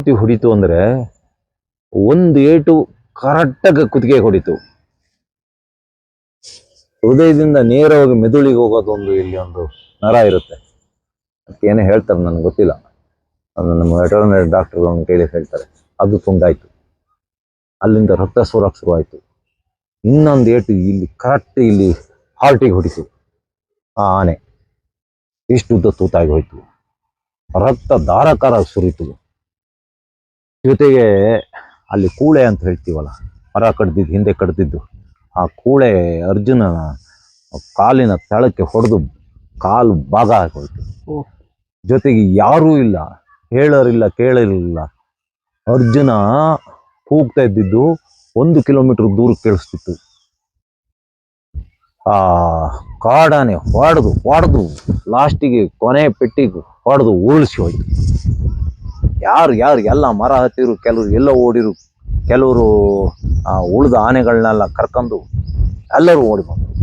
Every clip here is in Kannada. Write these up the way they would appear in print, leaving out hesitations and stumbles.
ರೀತಿ ಹೊಡಿತು ಅಂದರೆ ಒಂದು ಏಟು ಕರೆಕ್ಟಾಗಿ ಕುತ್ತಿಗೆ ಹೊಡಿತು. ಹೃದಯದಿಂದ ನೇರವಾಗಿ ಮೆದುಳಿಗೆ ಹೋಗೋದೊಂದು ಇಲ್ಲಿ ಒಂದು ನರ ಇರುತ್ತೆ, ಅದಕ್ಕೆ ಏನೇ ಹೇಳ್ತಾರೆ ನನಗೆ ಗೊತ್ತಿಲ್ಲ, ಅದು ನಮ್ಮ ವೆಟರ್ನರಿ ಡಾಕ್ಟರ್ಗಳನ್ನು ಕೇಳಿ ಹೇಳ್ತಾರೆ. ಅದು ತುಂಡಾಯಿತು, ಅಲ್ಲಿಂದ ರಕ್ತ ಸೋರಕ್ಕೆ ಶುರುವಾಯಿತು. ಇನ್ನೊಂದು ಏಟು ಇಲ್ಲಿ ಕರೆಕ್ಟ್ ಇಲ್ಲಿ ಹಾರ್ಟಿಗೆ ಹೊಡಿತು. ಆ ಆನೆ ಇಷ್ಟು ಉದ್ದ ತೂತಾಗಿ ಹೋಯ್ತು, ರಕ್ತ ಧಾರಾಕಾರ ಸುರಿತು. ಜೊತೆಗೆ ಅಲ್ಲಿ ಕೂಳೆ ಅಂತ ಹೇಳ್ತೀವಲ್ಲ, ಮರ ಕಡ್ದಿದ್ದು, ಹಿಂದೆ ಕಡ್ದಿದ್ದು, ಆ ಕೂಳೆ ಅರ್ಜುನನ ಕಾಲಿನ ತಳಕ್ಕೆ ಹೊಡೆದು ಕಾಲು ಭಾಗ ಆಗೋಯ್ತು. ಜೊತೆಗೆ ಯಾರೂ ಇಲ್ಲ, ಹೇಳೋರಿಲ್ಲ ಕೇಳಲಿಲ್ಲ. ಅರ್ಜುನ ಕೂಗ್ತಾ ಇದ್ದಿದ್ದು 1 ಕಿಲೋಮೀಟರ್ ದೂರಕ್ಕೆ ಕೇಳಿಸ್ತಿತ್ತು. ಆ ಕಾಡಾನೆ ಹೊಡೆದು ಲಾಸ್ಟಿಗೆ ಕೊನೆ ಪೆಟ್ಟಿಗೆ ಹೊಡೆದು ಉರುಳಿಸಿ ಹೋಯ್ತು. ಯಾರು ಎಲ್ಲ ಮರ ಹತ್ತಿರು, ಕೆಲವರು ಎಲ್ಲ ಓಡಿರು, ಕೆಲವರು ಉಳಿದ ಆನೆಗಳನ್ನೆಲ್ಲ ಕರ್ಕೊಂಡು ಎಲ್ಲರೂ ಓಡಿ ಬಂದರು.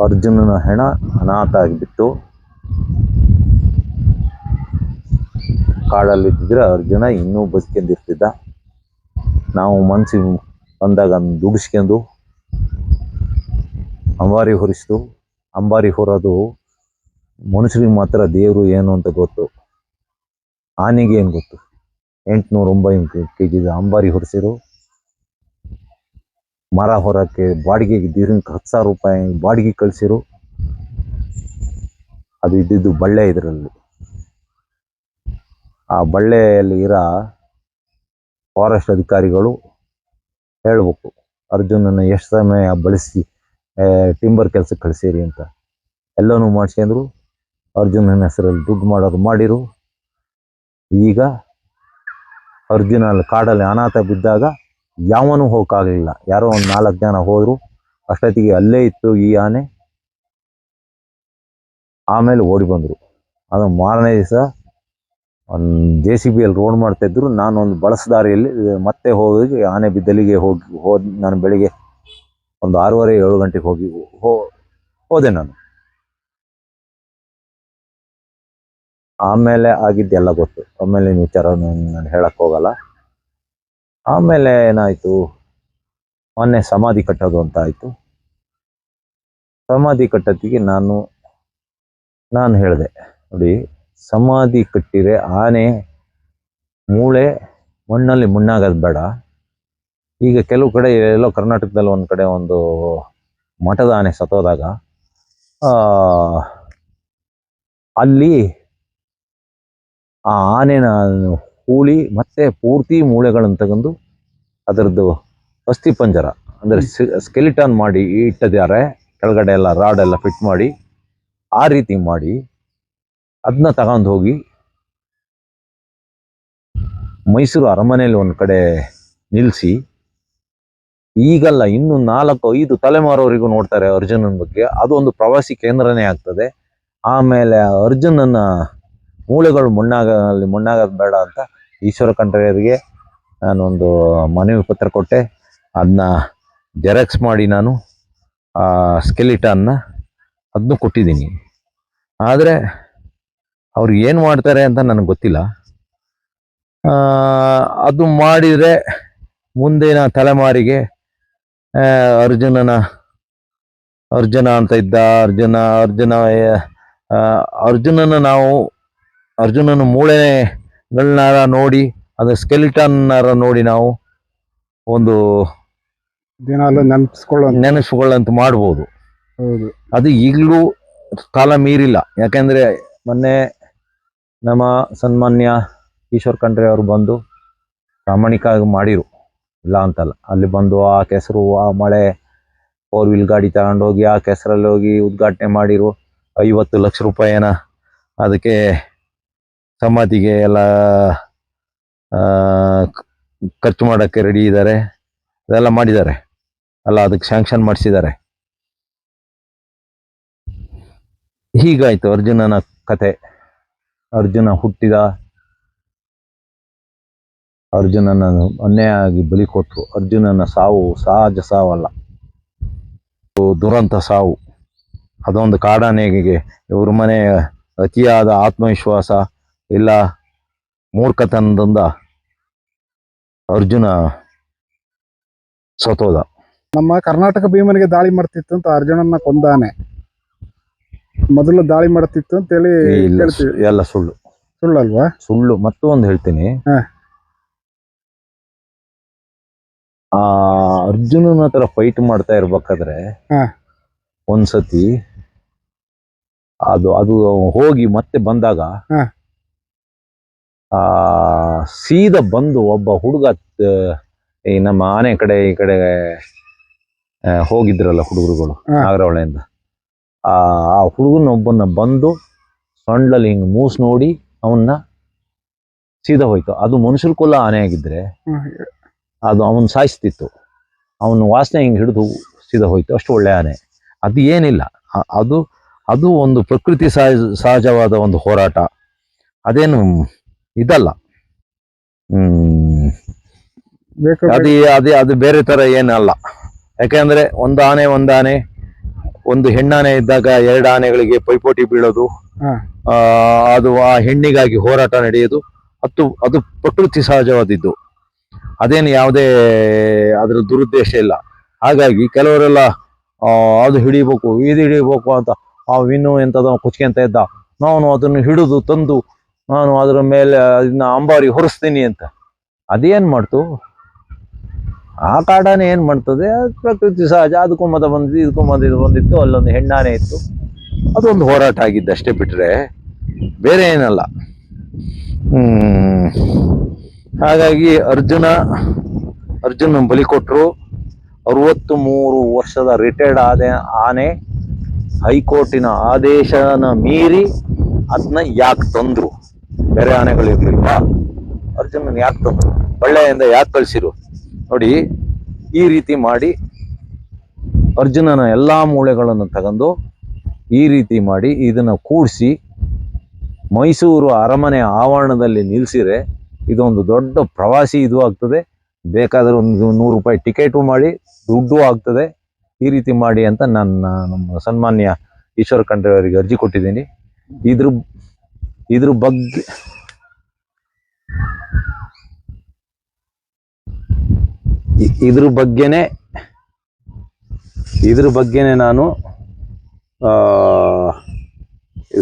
ಅರ್ಜುನನ ಹೆಣ ಅನಾಥ ಆಗಿಬಿಟ್ಟು. ಕಾಡಲ್ಲಿದ್ದಿದ್ರೆ ಅರ್ಜುನ ಇನ್ನೂ ಬದುಕೊಂಡಿರ್ತಿದ್ದ. ನಾವು ಮನಸ್ಸಿಗೆ ಬಂದಾಗ ದುಡಿಸ್ಕೊಂಡು ಅಂಬಾರಿ ಹೊರಿಸ್ತು. ಅಂಬಾರಿ ಹೊರೋದು ಮನುಷ್ಯರಿಗೆ ಮಾತ್ರ ದೇವರು ಏನು ಅಂತ ಗೊತ್ತು, ಆನೆಗೆ ಏನು ಗೊತ್ತು. 800-900 kg ಅಂಬಾರಿ ಹೊರಿಸಿರು. ಮರ ಹೊರಕ್ಕೆ ಬಾಡಿಗೆಗೆ ದಿನಕ್ಕೆ 10,000 ರೂಪಾಯಿ ಬಾಡಿಗೆ ಕಳಿಸಿರು. ಅದು ಇದ್ದಿದ್ದು ಬಳ್ಳೆ ಇದರಲ್ಲಿ. ಆ ಬಳ್ಳೆಯಲ್ಲಿ ಇರೋ ಫಾರೆಸ್ಟ್ ಅಧಿಕಾರಿಗಳು ಹೇಳ್ಬೇಕು ಅರ್ಜುನನ ಎಷ್ಟು ಸಮಯ ಬಳಸಿ ಟಿಂಬರ್ ಕೆಲಸಕ್ಕೆ ಕಳಿಸಿರಿ ಅಂತ. ಎಲ್ಲನೂ ಮಾಡಿಸ್ಕೊಂಡ್ರು. ಅರ್ಜುನನ ಹೆಸರಲ್ಲಿ ದುಡ್ಡು ಮಾಡೋದು ಮಾಡಿರು. ಈಗ ಅರ್ಜುನ ಅಲ್ಲಿ ಕಾಡಲ್ಲಿ ಅನಾಥ ಬಿದ್ದಾಗ ಯಾವನೂ ಹೋಗೋಕ್ಕಾಗಲಿಲ್ಲ. ಯಾರೋ ಒಂದು 4 ಜನ ಹೋದರು. ಅಷ್ಟೊತ್ತಿಗೆ ಅಲ್ಲೇ ಇತ್ತು ಈ ಆನೆ. ಆಮೇಲೆ ಓಡಿ ಬಂದರು. ಅದು ಮಾರನೇ ದಿವಸ ಒಂದು JCBಯಲ್ಲಿ ರೋಡ್ ಮಾಡ್ತಾಯಿದ್ರು. ನಾನು ಒಂದು ಬಳಸದಾರಿಯಲ್ಲಿ ಮತ್ತೆ ಹೋಗಿ ಆನೆ ಬಿದ್ದಲಿಗೆ ಹೋಗಿ ನಾನು ಬೆಳಿಗ್ಗೆ ಒಂದು 6:30-7 ಗಂಟೆಗೆ ಹೋದೆ ನಾನು. ಆಮೇಲೆ ಆಗಿದ್ದೆಲ್ಲ ಗೊತ್ತು. ಆಮೇಲೆ ವಿಚಾರ ನಾನು ಹೇಳಕ್ಕೆ ಹೋಗಲ್ಲ. ಆಮೇಲೆ ಏನಾಯಿತು, ಮೊನ್ನೆ ಸಮಾಧಿ ಕಟ್ಟೋದು ಅಂತ ಆಯಿತು. ಸಮಾಧಿ ಕಟ್ಟೋತ್ತಿಗೆ ನಾನು ಹೇಳಿದೆ, ನೋಡಿ, ಸಮಾಧಿ ಕಟ್ಟಿರೆ ಆನೆ ಮೂಳೆ ಮಣ್ಣಲ್ಲಿ ಮಣ್ಣಾಗೋದು ಬೇಡ. ಈಗ ಕೆಲವು ಕಡೆ ಎಲ್ಲೋ ಕರ್ನಾಟಕದಲ್ಲಿ ಒಂದು ಕಡೆ ಒಂದು ಮಠದ ಆನೆ ಸತ್ತೋದಾಗ ಅಲ್ಲಿ ಆ ಆನೆನ ಹೂಳಿ ಮತ್ತೆ ಪೂರ್ತಿ ಮೂಳೆಗಳನ್ನು ತಗೊಂಡು ಅದರದ್ದು ಅಸ್ಥಿ ಪಂಜರ ಅಂದರೆ ಸ್ಕೆಲಿಟನ್ ಮಾಡಿ ಇಟ್ಟಿದ್ದಾರೆ. ಕೆಳಗಡೆ ಎಲ್ಲ ರಾಡ್ ಎಲ್ಲ ಫಿಟ್ ಮಾಡಿ ಆ ರೀತಿ ಮಾಡಿ ಅದನ್ನ ತಗೊಂಡು ಹೋಗಿ ಮೈಸೂರು ಅರಮನೆಯಲ್ಲಿ ಒಂದು ಕಡೆ ನಿಲ್ಲಿಸಿ, ಈಗಲ್ಲ ಇನ್ನು 4-5 ತಲೆಮಾರವರೆಗೂ ನೋಡ್ತಾರೆ ಅರ್ಜುನನ ಬಗ್ಗೆ. ಅದು ಒಂದು ಪ್ರವಾಸಿ ಕೇಂದ್ರನೇ ಆಗ್ತದೆ. ಆಮೇಲೆ ಅರ್ಜುನನ ಮೂಳೆಗಳು ಮಣ್ಣಾಗೋದು ಬೇಡ ಅಂತ ಈಶ್ವರ ಖಂಡ್ರೆಯವರಿಗೆ ನಾನೊಂದು ಮನವಿ ಪತ್ರ ಕೊಟ್ಟೆ. ಅದನ್ನ ಜೆರಾಕ್ಸ್ ಮಾಡಿ ನಾನು ಆ ಸ್ಕೆಲಿಟನ್ನ ಅದನ್ನು ಕೊಟ್ಟಿದ್ದೀನಿ. ಆದರೆ ಅವ್ರು ಏನು ಮಾಡ್ತಾರೆ ಅಂತ ನನಗೆ ಗೊತ್ತಿಲ್ಲ. ಅದು ಮಾಡಿದರೆ ಮುಂದಿನ ತಲೆಮಾರಿಗೆ ಅರ್ಜುನ ಅಂತ ಇದ್ದ, ಅರ್ಜುನನ ಮೂಳೆಗಳನ್ನಾರ ನೋಡಿ, ಅದು ಸ್ಕೆಲಿಟನ್ನಾರ ನೋಡಿ ನಾವು ಒಂದು ನೆನೆಸ್ಕೊಳ್ಳಂತ ಮಾಡ್ಬೋದು. ಅದು ಈಗಲೂ ಕಾಲ ಮೀರಿಲ್ಲ. ಯಾಕೆಂದರೆ ಮೊನ್ನೆ ನಮ್ಮ ಸನ್ಮಾನ್ಯ ಈಶ್ವರ್ ಖಂಡ್ರೆ ಅವರು ಬಂದು ಪ್ರಾಮಾಣಿಕವಾಗಿ ಮಾಡಿರು, ಇಲ್ಲ ಅಂತಲ್ಲ. ಅಲ್ಲಿ ಬಂದು ಆ ಕೆಸರು, ಆ ಮಳೆ, 4 ವೀಲ್ ಗಾಡಿ ತಗೊಂಡೋಗಿ ಆ ಕೆಸರಲ್ಲಿ ಹೋಗಿ ಉದ್ಘಾಟನೆ ಮಾಡಿರು. 50 ಲಕ್ಷ ರೂಪಾಯಿನ ಅದಕ್ಕೆ ಸಮಾಧಿಗೆ ಎಲ್ಲ ಖರ್ಚು ಮಾಡೋಕ್ಕೆ ರೆಡಿ ಇದ್ದಾರೆ. ಅದೆಲ್ಲ ಮಾಡಿದ್ದಾರೆ ಅಲ್ಲ, ಅದಕ್ಕೆ ಸ್ಯಾಂಕ್ಷನ್ ಮಾಡಿಸಿದ್ದಾರೆ. ಹೀಗಾಯಿತು ಅರ್ಜುನನ ಕತೆ. ಅರ್ಜುನ ಹುಟ್ಟಿದ, ಅರ್ಜುನನ ಅನ್ಯಾಯವಾಗಿ ಬಲಿ ಕೊಟ್ಟರು. ಅರ್ಜುನನ ಸಾವು ಸಹಜ ಸಾವಲ್ಲ, ದುರಂತ ಸಾವು. ಅದೊಂದು ಕಾಡಾನೆಗೆ ಇವ್ರ ಮನೆ ಅತಿಯಾದ ಆತ್ಮವಿಶ್ವಾಸ ಇಲ್ಲ ಮೂರ್ಖತನದಿಂದ ಅರ್ಜುನ ಸತೋದ. ನಮ್ಮ ಕರ್ನಾಟಕ ಭೀಮನಿಗೆ ದಾಳಿ ಮಾಡ್ತಿತ್ತು ಅಂತ ಅರ್ಜುನನ್ನ ಕೊಂದಾನೆ. ಮೊದಲು ದಾಳಿ ಮಾಡ್ತಿತ್ತು ಅಂತೇಳಿ ಕೇಳ್ತೀವಿ. ಎಲ್ಲ ಸುಳ್ಳು. ಸುಳ್ಳಲ್ವಾ? ಸುಳ್ಳು. ಮತ್ತೊಂದು ಹೇಳ್ತೀನಿ. ಆ ಅರ್ಜುನನ ಹತ್ರ ಫೈಟ್ ಮಾಡ್ತಾ ಇರ್ಬೇಕಾದ್ರೆ ಒಂದ್ಸತಿ ಅದು ಅದು ಹೋಗಿ ಮತ್ತೆ ಬಂದಾಗ ಆ ಸೀದಾ ಬಂದು ಒಬ್ಬ ಹುಡುಗ ಈ ನಮ್ಮ ಆನೆ ಕಡೆ ಈ ಕಡೆ ಹೋಗಿದ್ರಲ್ಲ ಹುಡುಗರುಗಳು ನಾಗರಹೊಳೆಯಿಂದ, ಆ ಹುಡುಗನೊಬ್ಬನ ಬಂದು ಸೊಂಡ್ಲಲ್ಲಿ ಹಿಂಗ್ ಮೂಸ್ ನೋಡಿ ಅವನ್ನ ಸೀದಾ ಹೋಯ್ತು. ಅದು ಮನುಷ್ಯರ ಕೊಲ್ಲ ಆನೆ ಆಗಿದ್ರೆ ಅದು ಅವನ್ ಸಾಯಿಸ್ತಿತ್ತು. ಅವನ ವಾಸನೆ ಹಿಂಗೆ ಹಿಡಿದು ಸೀದಾ ಹೋಯ್ತು. ಅಷ್ಟು ಒಳ್ಳೆ ಆನೆ. ಅದು ಏನಿಲ್ಲ, ಅದು ಅದು ಒಂದು ಪ್ರಕೃತಿ ಸಹಜವಾದ ಒಂದು ಹೋರಾಟ. ಅದೇನು ಇದಲ್ಲ. ಅದು ಬೇರೆ ತರ ಏನಲ್ಲ. ಯಾಕೆಂದ್ರೆ ಒಂದು ಆನೆ ಒಂದು ಹೆಣ್ಣಾನೆ ಇದ್ದಾಗ ಎರಡು ಆನೆಗಳಿಗೆ ಪೈಪೋಟಿ ಬೀಳೋದು, ಅದು ಆ ಹೆಣ್ಣಿಗಾಗಿ ಹೋರಾಟ ನಡೆಯೋದು, ಅದು ಪ್ರಕೃತಿ ಸಹಜವಾದಿದ್ದು. ಅದೇನು ಯಾವುದೇ ಅದ್ರ ದುರುದ್ದೇಶ ಇಲ್ಲ. ಹಾಗಾಗಿ ಕೆಲವರೆಲ್ಲ ಅದು ಹಿಡಿಬೇಕು ಇದು ಹಿಡಿಬೇಕು ಅಂತ ವಿನ್ನು ಎಂತದ ಕುಚ್ಕೊಂತ ಇದ್ದ, ನಾನು ಅದನ್ನು ಹಿಡಿದು ತಂದು ನಾನು ಅದರ ಮೇಲೆ ಅದನ್ನ ಅಂಬಾರಿ ಹೊರಿಸ್ತೀನಿ ಅಂತ. ಅದೇನ್ ಮಾಡ್ತು? ಆ ಕಾಡಾನೆ ಏನ್ ಮಾಡ್ತದೆ? ಪ್ರಕೃತಿ ಸಹಜ. ಅದಕ್ಕೂ ಮತ ಬಂದಿದ್ದು, ಇದಕ್ಕೂ ಇದು ಬಂದಿತ್ತು. ಅಲ್ಲೊಂದು ಹೆಣ್ಣಾನೆ ಇತ್ತು. ಅದೊಂದು ಹೋರಾಟ ಆಗಿದ್ದಷ್ಟೇ ಬಿಟ್ರೆ ಬೇರೆ ಏನಲ್ಲ. ಹಾಗಾಗಿ ಅರ್ಜುನ ಬಲಿ ಕೊಟ್ಟರು. 63 ವರ್ಷದ ರಿಟೈರ್ಡ್ ಆನೆ ಹೈಕೋರ್ಟಿನ ಆದೇಶನ ಮೀರಿ ಅದನ್ನ ಯಾಕೆ ತಂದ್ರು? ಬೇರೆ ಆನೆಗಳು ಇರ್ಲಿಲ್ವಾ? ಅರ್ಜುನನ್ ಯಾಕೆ ತಂದ್ರು? ಬಳ್ಳೆಯಿಂದ ಯಾಕೆ ಕಳ್ಸಿರು? ನೋಡಿ, ಈ ರೀತಿ ಮಾಡಿ ಅರ್ಜುನನ ಎಲ್ಲಾ ಮೂಳೆಗಳನ್ನು ತಗೊಂಡು ಈ ರೀತಿ ಮಾಡಿ ಇದನ್ನ ಕೂಡಿಸಿ ಮೈಸೂರು ಅರಮನೆ ಆವರಣದಲ್ಲಿ ನಿಲ್ಸಿರೆ ಇದೊಂದು ದೊಡ್ಡ ಪ್ರವಾಸಿ ಇದು ಆಗ್ತದೆ. ಬೇಕಾದ್ರೆ ಒಂದು 100 ರೂಪಾಯಿ ಟಿಕೆಟು ಮಾಡಿ, ದುಡ್ಡು ಆಗ್ತದೆ. ಈ ರೀತಿ ಮಾಡಿ ಅಂತ ನಮ್ಮ ಸನ್ಮಾನ್ಯ ಈಶ್ವರ ಖಂಡ್ರೆ ಅವರಿಗೆ ಅರ್ಜಿ ಕೊಟ್ಟಿದ್ದೀನಿ. ಇದ್ರ ಬಗ್ಗೆನೆ ನಾನು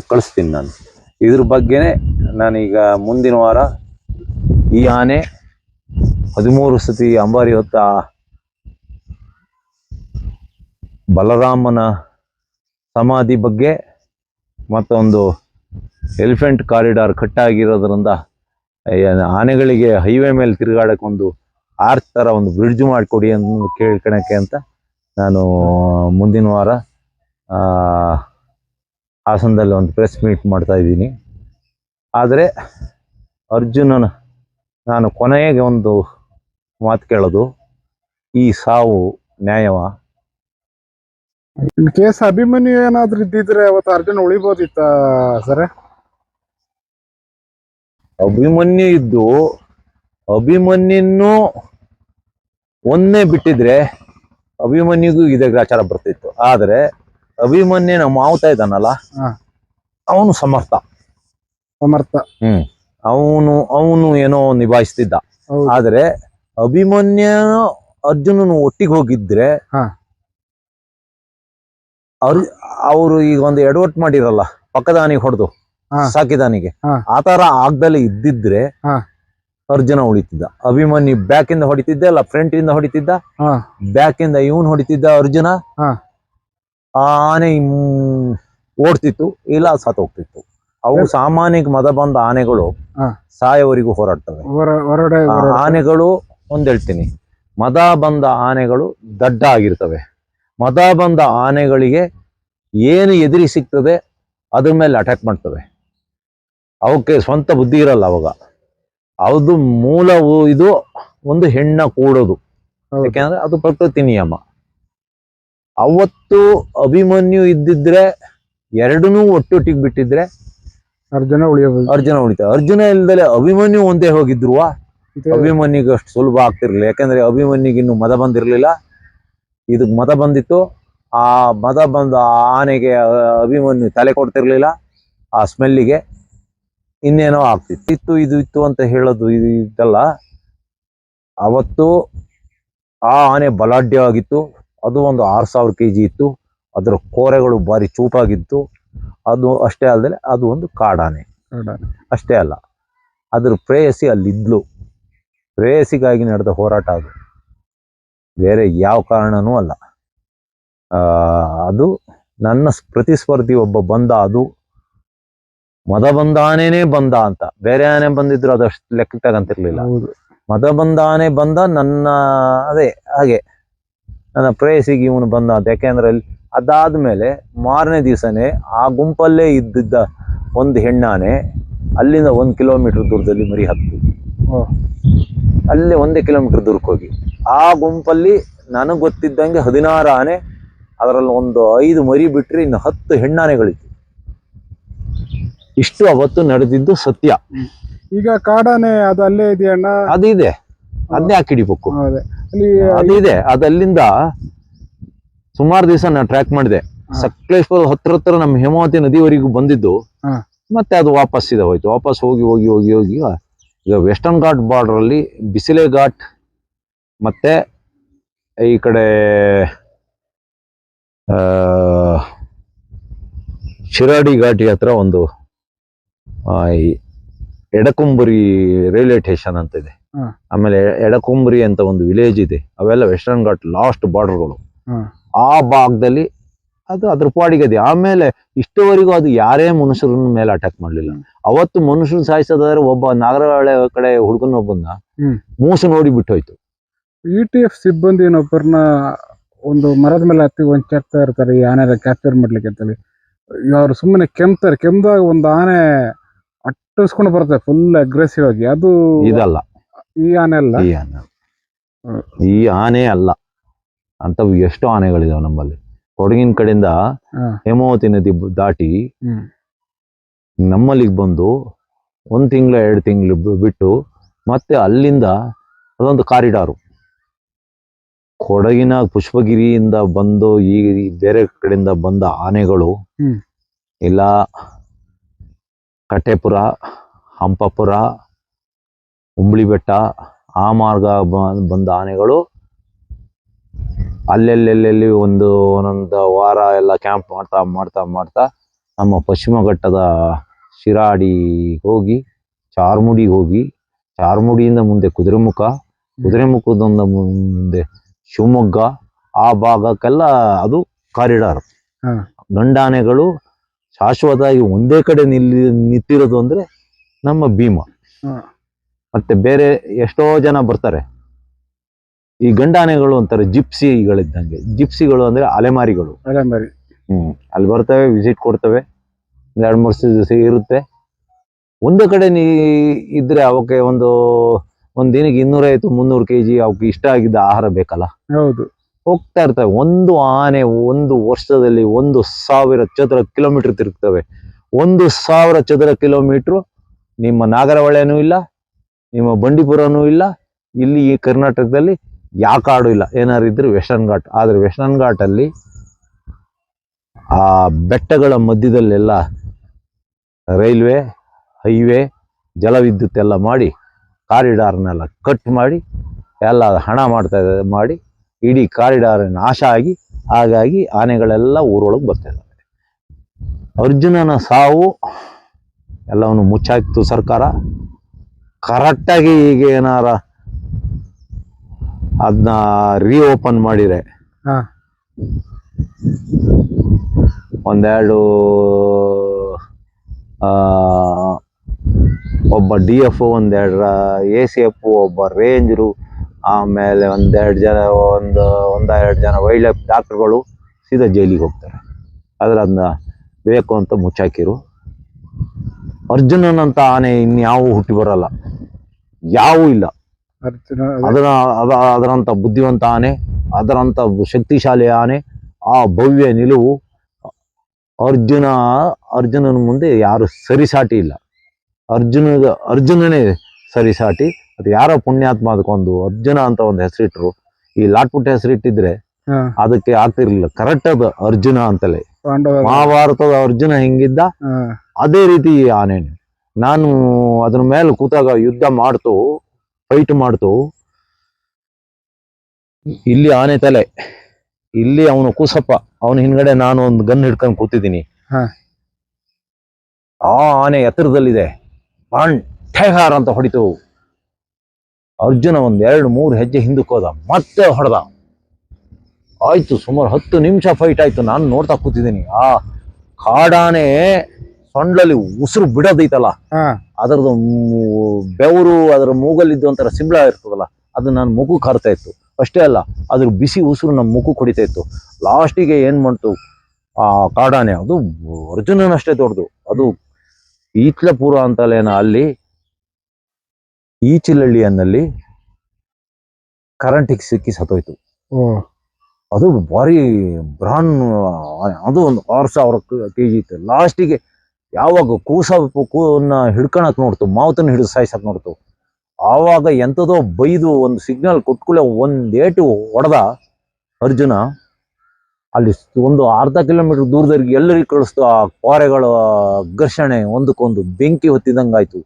ಕಳಿಸ್ತೀನಿ. ಇದ್ರ ಬಗ್ಗೆನೆ ನಾನೀಗ ಮುಂದಿನ ವಾರ ಈ ಆನೆ 13 ಸತಿ ಅಂಬಾರಿ ಹೊತ್ತ ಬಲರಾಮನ ಸಮಾಧಿ ಬಗ್ಗೆ, ಮತ್ತೊಂದು ಎಲಿಫೆಂಟ್ ಕಾರಿಡಾರ್ ಕಟ್ಟಾಗಿರೋದ್ರಿಂದ ಆನೆಗಳಿಗೆ ಹೈವೇ ಮೇಲೆ ತಿರುಗಾಡಕ್ಕೊಂದು ಆರ್ಚ್ ಥರ ಒಂದು ಬ್ರಿಡ್ಜ್ ಮಾಡಿಕೊಡಿ ಅಂತ ಕೇಳ್ಕೊಳಕ್ಕೆ ಅಂತ ನಾನು ಮುಂದಿನ ವಾರ ಹಾಸನದಲ್ಲಿ ಒಂದು ಪ್ರೆಸ್ ಮೀಟ್ ಮಾಡ್ತಾ ಇದ್ದೀನಿ. ಆದರೆ ನಾನು ಕೊನೆಗೆ ಒಂದು ಮಾತು ಕೇಳೋದು, ಈ ಸಾವು ನ್ಯಾಯವ? ಇನ್ ಕೇಸ್ ಅಭಿಮನ್ಯು ಏನಾದ್ರೂ ಇದ್ದಿದ್ರೆ ಅವತ್ತು ಅರ್ಜುನ ಉಳಿಬೋದಿತ್ತ ಸರ್? ಅಭಿಮನ್ಯು ಇದ್ದು ಅಭಿಮನ್ಯನ್ನು ಒಂದೇ ಬಿಟ್ಟಿದ್ರೆ ಅಭಿಮನ್ಯುಗೂ ಇದೇ ಗ್ರಾಚಾರ ಬರ್ತಿತ್ತು. ಆದ್ರೆ ಅಭಿಮನ್ಯನ ಮಾವುತ ಇದ್ದಾನಲ್ಲ, ಅವನು ಸಮರ್ಥ. ಅವನು ಏನೋ ನಿಭಾಯಿಸ್ತಿದ್ದ. ಆದ್ರೆ ಅಭಿಮನ್ಯು ಅರ್ಜುನನು ಒಟ್ಟಿಗೆ ಹೋಗಿದ್ರೆ ಅವರು ಈಗ ಒಂದು ಎಡವಟ್ ಮಾಡಿರಲ್ಲ, ಪಕ್ಕದಾನಿಗೆ ಹೊಡೆದು ಸಾಕಿದಾನಿಗೆ, ಆತರ ಆಗ್ದಲೇ ಇದ್ದಿದ್ರೆ ಅರ್ಜುನ ಉಳಿತಿದ್ದ. ಅಭಿಮನ್ಯು ಬ್ಯಾಕ್ ಇಂದ ಹೊಡಿತಿದ್ದ, ಅಲ್ಲ ಫ್ರಂಟ್ ಇಂದ ಹೊಡಿತಿದ್ದ, ಬ್ಯಾಕ್ ಇಂದ ಇವನ್ ಹೊಡಿತಿದ್ದ ಅರ್ಜುನ. ಆನೆ ಓಡ್ತಿತ್ತು, ಇಲ್ಲ ಸತ್ತೋಗ್ತಿತ್ತು. ಅವು ಸಾಮಾನ್ಯಕ್ಕೆ ಮದ ಬಂದ ಆನೆಗಳು ಸಾಯವರಿಗೂ ಹೋರಾಡ್ತವೆ. ಆನೆಗಳು ಹೇಳ್ತೀನಿ, ಮದ ಬಂದ ಆನೆಗಳು ದಡ್ಡ ಆಗಿರ್ತವೆ. ಮದ ಬಂದ ಆನೆಗಳಿಗೆ ಏನು ಎದುರಿ ಸಿಗ್ತದೆ ಅದ್ರ ಮೇಲೆ ಅಟ್ಯಾಕ್ ಮಾಡ್ತವೆ. ಅವಕ್ಕೆ ಸ್ವಂತ ಬುದ್ಧಿ ಇರಲ್ಲ ಅವಾಗ. ಅದು ಮೂಲವು ಇದು ಒಂದು ಹೆಣ್ಣ ಕೂಡೋದು, ಯಾಕೆಂದ್ರೆ ಅದು ಪ್ರಕೃತಿ ನಿಯಮ. ಅವತ್ತು ಅಭಿಮನ್ಯು ಇದ್ದಿದ್ರೆ, ಎರಡನ್ನೂ ಒಟ್ಟೊಟ್ಟಿಗೆ ಬಿಟ್ಟಿದ್ರೆ ಅರ್ಜುನ ಉಳಿತ. ಅರ್ಜುನ ಇಲ್ದಲೆ ಅಭಿಮನ್ಯು ಒಂದೇ ಹೋಗಿದ್ರು ಅಭಿಮನ್ಯುಗೆ ಅಷ್ಟು ಸುಲಭ ಆಗ್ತಿರ್ಲಿಲ್ಲ. ಯಾಕಂದ್ರೆ ಅಭಿಮನ್ಯುಗೆ ಇನ್ನು ಮದ ಬಂದಿರ್ಲಿಲ್ಲ, ಇದಕ್ ಮದ ಬಂದಿತ್ತು. ಆ ಮದ ಬಂದ ಆನೆಗೆ ಅಭಿಮನ್ಯು ತಲೆ ಕೊಡ್ತಿರ್ಲಿಲ್ಲ. ಆ ಸ್ಮೆಲ್ಲಿಗೆ ಇನ್ನೇನೋ ಆಗ್ತಿತ್ತು. ಇದು ಇತ್ತು ಅಂತ ಹೇಳೋದು ಇದು ಇದಲ್ಲ. ಅವತ್ತು ಆ ಆನೆ ಬಲಾಢ್ಯವಾಗಿತ್ತು. ಅದು ಒಂದು 6,000 kg ಇತ್ತು. ಅದರ ಕೋರೆಗಳು ಭಾರಿ ಚೂಪಾಗಿತ್ತು. ಅದು ಅಷ್ಟೇ ಅಲ್ಲದೆ ಅದು ಒಂದು ಕಾಡಾನೆ ಅಷ್ಟೇ ಅಲ್ಲ, ಅದ್ರ ಪ್ರೇಯಸಿ ಅಲ್ಲಿದ್ಲು. ಪ್ರೇಯಸಿಗಾಗಿ ನಡೆದ ಹೋರಾಟ ಅದು, ಬೇರೆ ಯಾವ ಕಾರಣನೂ ಅಲ್ಲ. ಅದು ನನ್ನ ಪ್ರತಿಸ್ಪರ್ಧಿ ಒಬ್ಬ ಬಂದ, ಅದು ಮದ ಬಂದ ಆನೆನೇ ಬಂದ ಅಂತ. ಬೇರೆ ಆನೆ ಬಂದಿದ್ರು ಅದಷ್ಟು ಲೆಕ್ಕ ತಗಂತಿರ್ಲಿಲ್ಲ. ಮದ ಬಂದ ಆನೆ ಬಂದ, ನನ್ನ ಅದೇ ಹಾಗೆ ನನ್ನ ಪ್ರೇಯಸಿಗೆ ಇವನು ಬಂದ ಅಂತ. ಯಾಕೆಂದ್ರೆ ಅದಾದ್ಮೇಲೆ ಮಾರನೇ ದಿವಸನೇ ಆ ಗುಂಪಲ್ಲೇ ಇದ್ದಿದ್ದ ಒಂದು ಹೆಣ್ಣಾನೆ ಅಲ್ಲಿಂದ 1 ಕಿಲೋಮೀಟರ್ ದೂರದಲ್ಲಿ ಮರಿ ಹಾಕ್ತು. ಅಲ್ಲೇ 1 ಕಿಲೋಮೀಟರ್ ದೂರಕ್ಕೆ ಹೋಗಿ ಆ ಗುಂಪಲ್ಲಿ ನನಗೆ ಗೊತ್ತಿದ್ದಂಗೆ 16 ಆನೆ, ಅದರಲ್ಲಿ ಒಂದು 5 ಮರಿ ಬಿಟ್ರೆ ಇನ್ನು 10 ಹೆಣ್ಣಾನೆಗಳಿತ್ತು. ಇಷ್ಟು ಅವತ್ತು ನಡೆದಿದ್ದು ಸತ್ಯ. ಈಗ ಕಾಡಾನೆ ಅದು ಅಲ್ಲೇ ಇದೆಯಣ್ಣ? ಅದಿದೆ, ಅದನ್ನೇ ಯಾಕೆ ಹಿಡಿಬೇಕು? ಅದಿದೆ. ಅದಲ್ಲಿಂದ ಸುಮಾರು ದಿವಸ ನಾನು ಟ್ರ್ಯಾಕ್ ಮಾಡಿದೆ. ಸಕಲೇಶ್ಪುರ ಹತ್ರ ನಮ್ಮ ಹೇಮಾವತಿ ನದಿವರೆಗೂ ಬಂದಿದ್ದು, ಮತ್ತೆ ಅದು ವಾಪಸ್ ಹೋಯ್ತು. ವಾಪಸ್ ಹೋಗಿ ಹೋಗಿ ಹೋಗಿ ಹೋಗಿ ಈಗ ವೆಸ್ಟರ್ನ್ ಘಾಟ್ ಬಾರ್ಡರ್ ಅಲ್ಲಿ ಬಿಸಿಲೆ ಘಾಟ್ ಮತ್ತೆ ಈ ಕಡೆ ಶಿರಾಡಿ ಘಾಟಿ ಹತ್ರ ಒಂದು ಎಡಕುಂಬರಿ ರೈಲ್ವೆ ಸ್ಟೇಷನ್ ಅಂತ ಇದೆ. ಆಮೇಲೆ ಎಡಕುಂಬರಿ ಅಂತ ಒಂದು ವಿಲೇಜ್ ಇದೆ. ಅವೆಲ್ಲ ವೆಸ್ಟರ್ನ್ ಘಾಟ್ ಲಾಸ್ಟ್ ಬಾರ್ಡರ್ಗಳು. ಆ ಭಾಗದಲ್ಲಿ ಅದು ಅದ್ರ ಪಾಡಿಗದೆ. ಆಮೇಲೆ ಇಷ್ಟವರೆಗೂ ಅದು ಯಾರೇ ಮನುಷ್ಯರನ್ನ ಮೇಲೆ ಅಟ್ಯಾಕ್ ಮಾಡ್ಲಿಲ್ಲ. ಅವತ್ತು ಮನುಷ್ಯನ ಸಾಯಿಸೋದಾದ್ರೆ ಒಬ್ಬ ನಾಗರಹೊಳೆ ಕಡೆ ಹುಡುಗನ ಒಬ್ಬನ್ನ ಮೂಸು ನೋಡಿ ಬಿಟ್ಟೋಯ್ತು. ETF ಸಿಬ್ಬಂದಿನೊಬ್ಬರನ್ನ ಒಂದು ಮರದ ಮೇಲೆ ಹತ್ತಿ ಹೊಂಚಾಕ್ತಾ ಇರ್ತಾರೆ ಈ ಆನೆ ಕ್ಯಾಪ್ಚರ್ ಮಾಡ್ಲಿಕ್ಕೆ ಅಂತೇಳಿ. ಅವ್ರು ಸುಮ್ಮನೆ ಕೆಮ್ತಾರೆ. ಕೆಮ್ದಾಗ ಒಂದು ಆನೆ ಅಟ್ಟಿಸ್ಕೊಂಡು ಬರುತ್ತೆ ಫುಲ್ ಅಗ್ರೆಸಿವ್ ಆಗಿ. ಅದು ಇದಲ್ಲ, ಈ ಆನೆ ಅಲ್ಲ. ಈ ಆನೆ ಅಲ್ಲ. ಅಂತವು ಎಷ್ಟೋ ಆನೆಗಳಿದಾವೆ ನಮ್ಮಲ್ಲಿ. ಕೊಡಗಿನ ಕಡೆಯಿಂದ ಹೇಮಾವತಿ ನದಿ ದಾಟಿ ನಮ್ಮಲ್ಲಿಗೆ ಬಂದು 1 ತಿಂಗಳು 2 ತಿಂಗಳು ಬಿಟ್ಟು ಮತ್ತೆ ಅಲ್ಲಿಂದ ಅದೊಂದು ಕಾರಿಡಾರು. ಕೊಡಗಿನ ಪುಷ್ಪಗಿರಿಯಿಂದ ಬಂದು ಈ ಬೇರೆ ಕಡೆಯಿಂದ ಬಂದ ಆನೆಗಳು ಇಲ್ಲ ಕಟೆಪುರ, ಹಂಪಪುರ, ಉಂಬ್ಳಿ ಬೆಟ್ಟ ಆ ಮಾರ್ಗ ಬಂದ ಆನೆಗಳು ಅಲ್ಲೆಲ್ಲೆಲ್ಲಿ ಒಂದೊಂದು ವಾರ ಎಲ್ಲ ಕ್ಯಾಂಪ್ ಮಾಡ್ತಾ ಮಾಡ್ತಾ ಮಾಡ್ತಾ ನಮ್ಮ ಪಶ್ಚಿಮ ಘಟ್ಟದ ಶಿರಾಡಿ ಹೋಗಿ ಚಾರ್ಮುಡಿ ಹೋಗಿ, ಚಾರ್ಮುಡಿಯಿಂದ ಮುಂದೆ ಕುದುರೆಮುಖ, ಕುದುರೆಮುಖದಿಂದ ಮುಂದೆ ಶಿವಮೊಗ್ಗ, ಆ ಭಾಗಕ್ಕೆಲ್ಲ ಅದು ಕಾರಿಡಾರ್. ಗಂಡಾನೆಗಳು ಶಾಶ್ವತವಾಗಿ ಒಂದೇ ಕಡೆ ನಿಂತಿರೋದು ಅಂದ್ರೆ ನಮ್ಮ ಭೀಮ. ಮತ್ತೆ ಬೇರೆ ಎಷ್ಟೋ ಜನ ಬರ್ತಾರೆ. ಈ ಗಂಡಾನೆಗಳು ಅಂತಾರೆ ಜಿಪ್ಸಿಗಳಿದ್ದಂಗೆ. ಜಿಪ್ಸಿಗಳು ಅಂದ್ರೆ ಅಲೆಮಾರಿಗಳು. ಅಲ್ಲಿ ಬರ್ತವೆ, ವಿಸಿಟ್ ಕೊಡ್ತವೆ, 2-3 ದಿವಸ ಇರುತ್ತೆ. ಒಂದೇ ಕಡೆ ಇದ್ರೆ ಅವಕ್ಕೆ ಒಂದು ದಿನಕ್ಕೆ 250-300 kg ಅವಕ್ಕೆ ಇಷ್ಟ ಆಗಿದ್ದ ಆಹಾರ ಬೇಕಲ್ಲ. ಹೌದು, ಹೋಗ್ತಾ ಇರ್ತವೆ. ಒಂದು ಆನೆ ಒಂದು ವರ್ಷದಲ್ಲಿ 1,000 ಚದರ ಕಿಲೋಮೀಟರ್ ತಿರುಗ್ತವೆ. 1,000 ಚದರ ಕಿಲೋಮೀಟರ್ ನಿಮ್ಮ ನಾಗರಹೊಳೆನೂ ಇಲ್ಲ, ನಿಮ್ಮ ಬಂಡೀಪುರನೂ ಇಲ್ಲ, ಇಲ್ಲಿ ಈ ಕರ್ನಾಟಕದಲ್ಲಿ ಯಾವ ಕಾಡು ಇಲ್ಲ. ಏನಾದ್ರು ಇದ್ರೆ ವೆಸ್ಟರ್ನ್ ಘಾಟ್. ಆದ್ರೆ ವೆಸ್ಟರ್ನ್ ಘಾಟ್ ಅಲ್ಲಿ ಆ ಬೆಟ್ಟಗಳ ಮಧ್ಯದಲ್ಲೆಲ್ಲ ರೈಲ್ವೆ, ಹೈವೇ, ಜಲವಿದ್ಯುತ್ ಎಲ್ಲ ಮಾಡಿ ಕಾರಿಡಾರ್ನೆಲ್ಲ ಕಟ್ ಮಾಡಿ ಎಲ್ಲ ಹಣ ಮಾಡಿ ಇಡೀ ಕಾರಿಡಾರ್ ನಾಶ ಆಗಿ, ಹಾಗಾಗಿ ಆನೆಗಳೆಲ್ಲ ಊರೊಳಗೆ ಬರ್ತಾ ಇದ್ದಾವೆ. ಅರ್ಜುನನ ಸಾವು ಎಲ್ಲವನ್ನು ಮುಚ್ಚಾಕ್ತು ಸರ್ಕಾರ. ಕರೆಕ್ಟಾಗಿ ಈಗ ಏನಾರ ಅದನ್ನ ರೀಓಪನ್ ಮಾಡಿದ್ರೆ ಒಂದೆರಡು ಒಬ್ಬ DF, 1-2 ACF, ಒಬ್ಬ ರೇಂಜರು, ಆಮೇಲೆ 1-2 ಜನ ಒಂದೆರಡು ಜನ ವೈಲ್ಡ್ ಲೈಫ್ ಡಾಕ್ಟರ್ಗಳು ಸೀದಾ ಜೈಲಿಗೆ ಹೋಗ್ತಾರೆ. ಆದ್ರೆ ಅದನ್ನ ಬೇಕು ಅಂತ ಮುಚ್ಚಾಕಿರು. ಅರ್ಜುನನಂತ ಆನೆ ಇನ್ಯಾವು ಹುಟ್ಟಿ ಬರಲ್ಲ, ಯಾವೂ ಇಲ್ಲ. ಅದರಂತ ಬುದ್ಧಿವಂತ ಆನೆ, ಅದರಂತ ಶಕ್ತಿಶಾಲಿ ಆನೆ, ಆ ಭವ್ಯ ನಿಲುವು ಅರ್ಜುನನ ಮುಂದೆ ಯಾರು ಸರಿಸಾಟಿ ಇಲ್ಲ. ಅರ್ಜುನನೇ ಸರಿಸಾಟಿ. ಅದು ಯಾರೋ ಪುಣ್ಯಾತ್ಮ ಅದಕ್ಕೊಂದು ಅರ್ಜುನ ಅಂತ ಒಂದು ಹೆಸರಿಟ್ರು. ಈ ಲಾಟ್ಪುಟ್ ಹೆಸರಿಟ್ಟಿದ್ರೆ ಅದಕ್ಕೆ ಆಗ್ತಿರ್ಲಿಲ್ಲ. ಕರೆಕ್ಟ್ ಅದು ಅರ್ಜುನ ಅಂತಲೇ. ಮಹಾಭಾರತದ ಅರ್ಜುನ ಹೆಂಗಿದ್ದ ಅದೇ ರೀತಿ ಈ ಆನೆ. ನಾನು ಅದ್ರ ಮೇಲೆ ಕೂತಾಗ ಯುದ್ಧ ಮಾಡ್ತು, ಫೈಟ್ ಮಾಡ್ತು. ಇಲ್ಲಿ ಆನೆ ತಲೆ, ಇಲ್ಲಿ ಅವನು ಕೂಸಪ್ಪ, ಅವನ ಹಿಂದ್ಗಡೆ ನಾನು ಒಂದು ಗನ್ ಹಿಡ್ಕೊಂಡು ಕೂತಿದ್ದೀನಿ. ಹಾ. ಆ ಆನೆ ಎತ್ತರದಲ್ಲಿದೆ, ಠೇಹಾರ್ ಅಂತ ಹೊಡಿತು. ಅರ್ಜುನ ಒಂದ್ 2-3 ಹೆಜ್ಜೆ ಹಿಂದಕ್ಕೆ ಹೋದ, ಮತ್ತೆ ಹೊಡೆದ. ಆಯ್ತು, ಸುಮಾರು 10 ನಿಮಿಷ ಫೈಟ್ ಆಯ್ತು. ನಾನು ನೋಡ್ತಾ ಕೂತಿದ್ದೀನಿ. ಆ ಕಾಡಾನೆ ಸೊಂಡ್ಲಲ್ಲಿ ಉಸಿರು ಬಿಡೋದೈತಲ್ಲ, ಅದರದ್ದು ಬೆವರು ಅದರ ಮೂಗಲ್ಲಿದ್ದು ಒಂಥರ ಸಿಂಬಳ ಇರ್ತದಲ್ಲ, ಅದು ನನ್ನ ಮುಖಕ್ಕೆ ಹಾರ್ತಾ ಇತ್ತು. ಅಷ್ಟೇ ಅಲ್ಲ, ಅದ್ರ ಬಿಸಿ ಉಸಿರು ನಮ್ಮ ಮುಖಕ್ಕೆ ಹೊಡಿತಾ ಇತ್ತು. ಲಾಸ್ಟಿಗೆ ಏನ್ ಮಾಡ್ತು ಆ ಕಾಡಾನೆ, ಅದು ಅರ್ಜುನನಷ್ಟೇ ದೊಡ್ಡದು, ಅದು ಈಚ್ಲಪುರ ಅಂತಲೇನ, ಅಲ್ಲಿ ಈಚಿಲಹಳ್ಳಿಯಲ್ಲಿ ಕರೆಂಟಿಗೆ ಸಿಕ್ಕಿ ಸತ್ತೋಯ್ತು. ಅದು ಭಾರಿ ಬ್ರಾನ್, ಅದು ಒಂದು 6000 kg ಇತ್ತು. ಲಾಸ್ಟಿಗೆ ಯಾವಾಗ ಕೂಸನ್ನ ಹಿಡ್ಕೊಳಕ್ ನೋಡ್ತು, ಮಾವುತನ್ನ ಹಿಡಿದು ಸಾಯ್ಸಕ್ ನೋಡ್ತು, ಆವಾಗ ಎಂಥದೋ ಬೈದು ಒಂದು ಸಿಗ್ನಲ್ ಕೊಟ್ಕೊಳ್ಳೆ ಒಂದೇಟು ಹೊಡೆದ ಅರ್ಜುನ. ಅಲ್ಲಿ ಒಂದು ಅರ್ಧ ಕಿಲೋಮೀಟರ್ ದೂರದಲ್ಲಿ ಎಲ್ಲರಿಗೂ ಕಳಿಸ್ತು. ಆ ಕೋರೆಗಳ ಘರ್ಷಣೆ, ಒಂದಕ್ಕೊಂದು ಬೆಂಕಿ ಹೊತ್ತಿದಂಗಾಯ್ತು.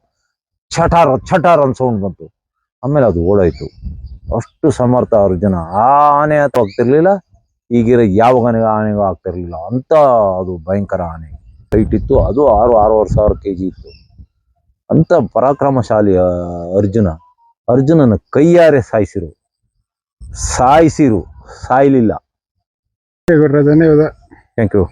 ಚಟಾರ್ ಚಟಾರ್ ಅಂತ ಸೌಂಡ್ ಬಂತು. ಆಮೇಲೆ ಅದು ಓಡಾಯ್ತು. ಅಷ್ಟು ಸಮರ್ಥ ಅರ್ಜುನ. ಆ ಆನೆ ಅಥವಾ ಆಗ್ತಿರ್ಲಿಲ್ಲ, ಈಗಿರೋ ಯಾವ ಆನೆಗೂ ಆಗ್ತಿರ್ಲಿಲ್ಲ ಅಂತ. ಅದು ಭಯಂಕರ ಆನೆ, ಹೈಟ್ ಇತ್ತು. ಅದು 6-6.5 ಸಾವಿರ kg ಇತ್ತು. ಅಂತ ಪರಾಕ್ರಮಶಾಲಿ ಅರ್ಜುನನ ಕೈಯಾರೆ ಸಾಯಿಸಿರು, ಸಾಯ್ಲಿಲ್ಲ. ಧನ್ಯವಾದ. Thank you.